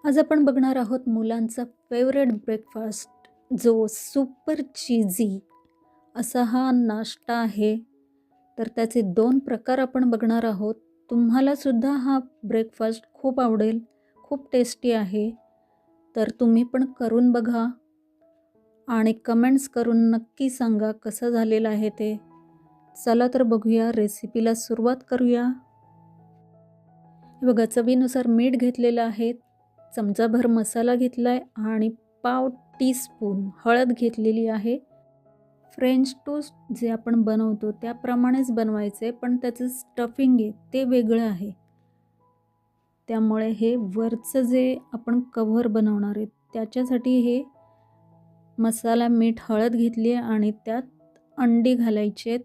आज आपण बघणार आहोत मुलांचा फेवरेट ब्रेकफास्ट जो सुपर चीझी असा हा नाश्ता आहे. तर त्याचे 2 प्रकार आपण बघणार आहोत. तुम्हाला सुद्धा हा ब्रेकफास्ट खूप आवडेल. खूप टेस्टी आहे. तर तुम्ही पण करून बघा आणि कमेंट्स करून नक्की सांगा कसं झालेलं आहे ते. चला तर बघूया, रेसिपीला सुरुवात करूया. हे बघा, चवीनुसार मीठ घेतलेलं आहे, चमचाभर मसाला घेतला आहे आणि पाव टीस्पून हळद घेतलेली आहे. फ्रेंच टोस्ट जे आपण बनवतो त्याप्रमाणेच बनवायचं आहे, पण त्याचं स्टफिंग आहे ते वेगळं आहे. त्यामुळे हे वरचं जे आपण कव्हर बनवणार आहे त्याच्यासाठी हे मसाला, मीठ, हळद घेतली आहे आणि त्यात अंडी घालायची आहेत.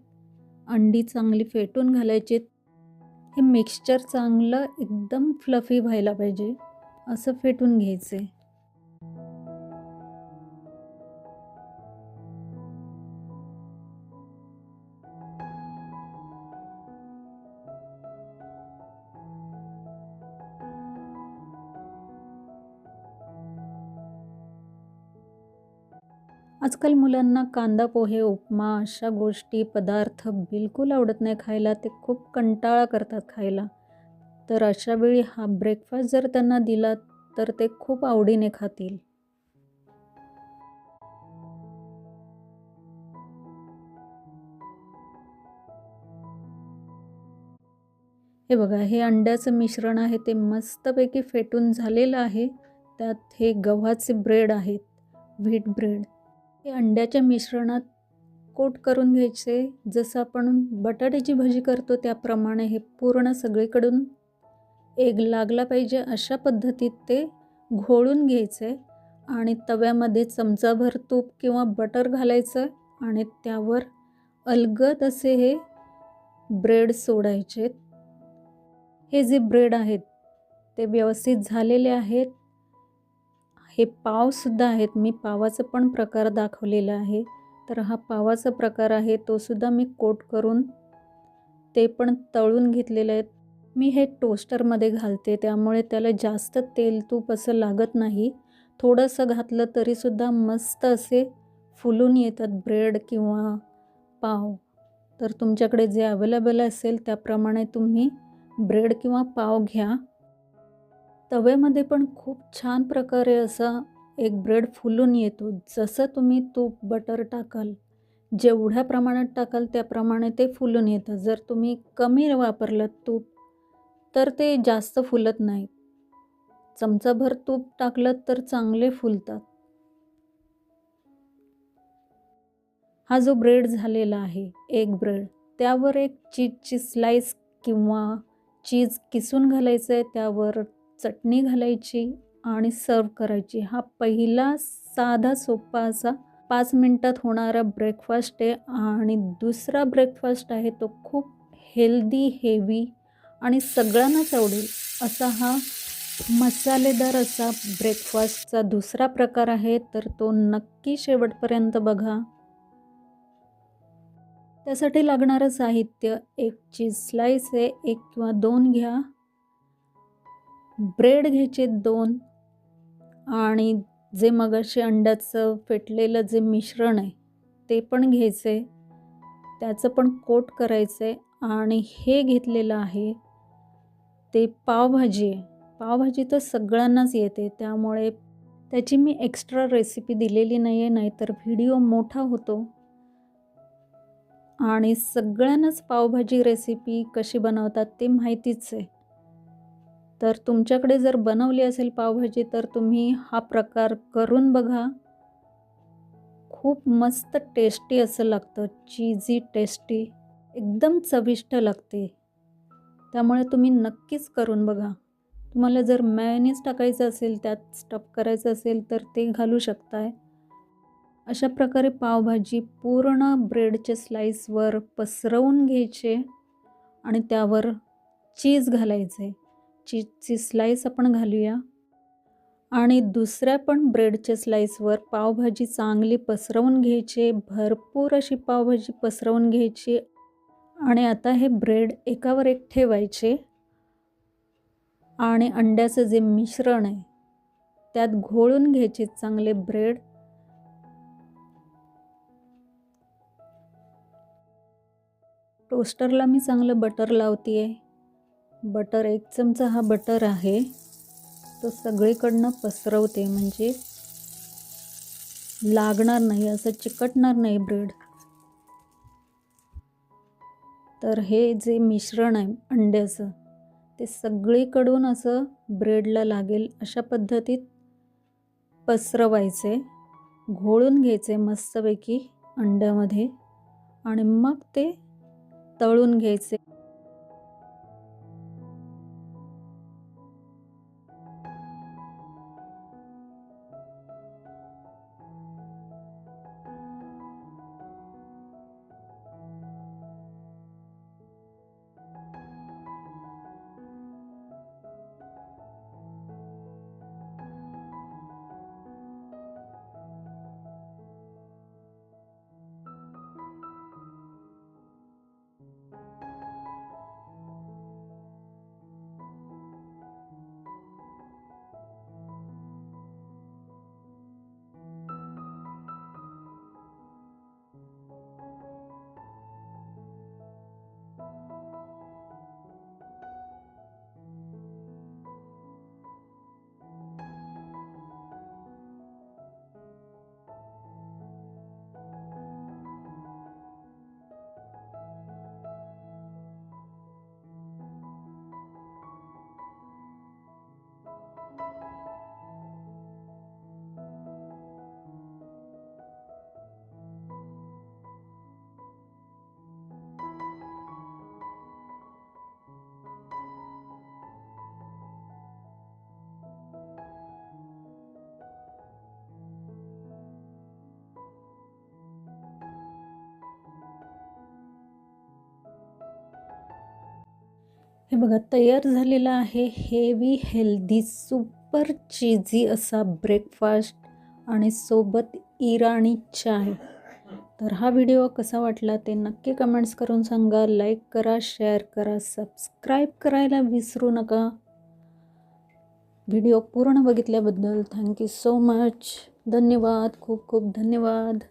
अंडी चांगली फेटून घालायची आहेत. हे मिक्सचर चांगलं एकदम फ्लफी व्हायला पाहिजे, असं फेटून घ्यायचं आहे. आजकाल मुलांना कांदा पोहे, उपमा अशा गोष्टी, पदार्थ बिलकुल आवडत नाही खायला. ते खूप कंटाळा करतात खायला. तर अशा वेळी हा ब्रेकफास्ट जर त्यांना दिला तर ते खूप आवडीने खातील. हे बघा, हे अंड्याचं मिश्रण आहे ते मस्तपैकी फेटून झालेलं आहे. त्यात हे गव्हाचे ब्रेड आहेत, व्हीट ब्रेड. हे अंड्याच्या मिश्रणात कोट करून घ्यायचे. जसं आपण बटाट्याची भजी करतो त्याप्रमाणे हे पूर्ण सगळीकडून एग लागला पाहिजे अशा पद्धतीत ते घोळून घ्यायचे आणि तव्यामध्ये चमचाभर तूप किंवा बटर घालायचं आणि त्यावर अलगद असे हे ब्रेड सोडायचे. हे जे ब्रेड आहेत ते व्यवस्थित झालेले आहेत. हे पावसुद्धा आहेत. मी पावाचा पण प्रकार दाखवलेला आहे. तर हा पावाचा प्रकार आहे तो सुद्धा मी कोट करून ते पण तळून घेतलेले आहेत. मी हे टोस्टरमध्ये घालते त्यामुळे त्याला जास्त तेल तूप असं लागत नाही. थोडंसं घातलं तरीसुद्धा मस्त असे फुलून येतात ब्रेड किंवा पाव. तर तुमच्याकडे जे अवेलेबल असेल त्याप्रमाणे तुम्ही ब्रेड किंवा पाव घ्या. तव्यामध्ये पण खूप छान प्रकारे असा एक ब्रेड फुलून येतो. जसं तुम्ही तूप, बटर टाकाल, जेवढ्या प्रमाणात टाकाल त्याप्रमाणे ते फुलून येतं. जर तुम्ही कमी वापरलं तूप तर ते जास्त फुलत नाही. चमचाभर तूप टाकलं तर चांगले फुलतात. हा जो ब्रेड झालेला आहे, एग ब्रेड, त्यावर एक चीजची स्लाइस किंवा चीज किसून घालायचं आहे. त्यावर चटणी घालायची आणि सर्व करायची. हा पहिला साधा सोपा असा 5 मिनिटात होणारा ब्रेकफास्ट आहे. आणि दुसरा ब्रेकफास्ट आहे तो खूप हेल्दी, हेवी आणि सगळ्यांनाच आवडेल असा हा मसालेदार असा ब्रेकफास्टचा दुसरा प्रकार आहे. तर तो नक्की शेवटपर्यंत बघा. त्यासाठी लागणारं साहित्य, एक चीज स्लाइस आहे, 1 किंवा 2 घ्या. ब्रेड घ्यायचे 2 आणि जे मगाशी अंड्याचं फेटलेलं जे मिश्रण आहे ते पण घ्यायचं आहे. त्याचं पण कोट करायचं आहे. आणि हे घेतलेलं आहे ते पावभाजी आहे. पावभाजी तर सगळ्यांनाच येते त्यामुळे त्याची मी एक्स्ट्रा रेसिपी दिलेली नाही आहे, नाहीतर व्हिडिओ मोठा होतो. आणि सगळ्यांनाच पावभाजी रेसिपी कशी बनवतात ते माहितीच आहे. तर तुमच्याकडे जर बनवली असेल पावभाजी तर तुम्ही हा प्रकार करून बघा. खूप मस्त टेस्टी असं लागतं, चीझी टेस्टी, एकदम चविष्ट लागते. त्यामुळे तुम्ही नक्कीच करून बघा. तुम्हाला जर मेयोनीज टाकायचं असेल, त्यात स्टफ करायचं असेल तर ते घालू शकताय. अशा प्रकारे पावभाजी पूर्ण ब्रेडच्या स्लाइसवर पसरवून घ्यायचे आणि त्यावर चीज घालायचे. चीजची स्लाइस आपण घालूया आणि दुसऱ्या पण ब्रेडच्या स्लाइसवर पावभाजी चांगली पसरवून घ्यायची. भरपूर अशी पावभाजी पसरवून घ्यायची आणि आता हे ब्रेड एकावर एक ठेवायचे आणि अंड्याचं जे मिश्रण आहे त्यात घोळून घ्यायचे चांगले ब्रेड. टोस्टरला मी चांगलं बटर लावते आहे. बटर 1 चमचा हा बटर आहे तो सगळीकडनं पसरवते, म्हणजे लागणार नाही, असं चिकटणार नाही ब्रेड. तर हे जे मिश्रण आहे अंड्याचं ते सगळीकडून असं ब्रेडला लागेल अशा पद्धतीत पसरवायचे, घोळून घ्यायचे मस्तपैकी अंड्यामध्ये आणि मग ते तळून घ्यायचे. हे बघा तयार झालेला आहे हेवी हेल्दी सुपर चीजी असा ब्रेकफास्ट आणि सोबत इराणी चाय. तर हा व्हिडिओ कसा वाटला ते नक्की कमेंट्स करून सांगा. लाईक करा, शेअर करा, सबस्क्राईब करायला विसरू नका. व्हिडिओ पूर्ण बघितल्याबद्दल थँक्यू सो मच. धन्यवाद, खूप खूप धन्यवाद.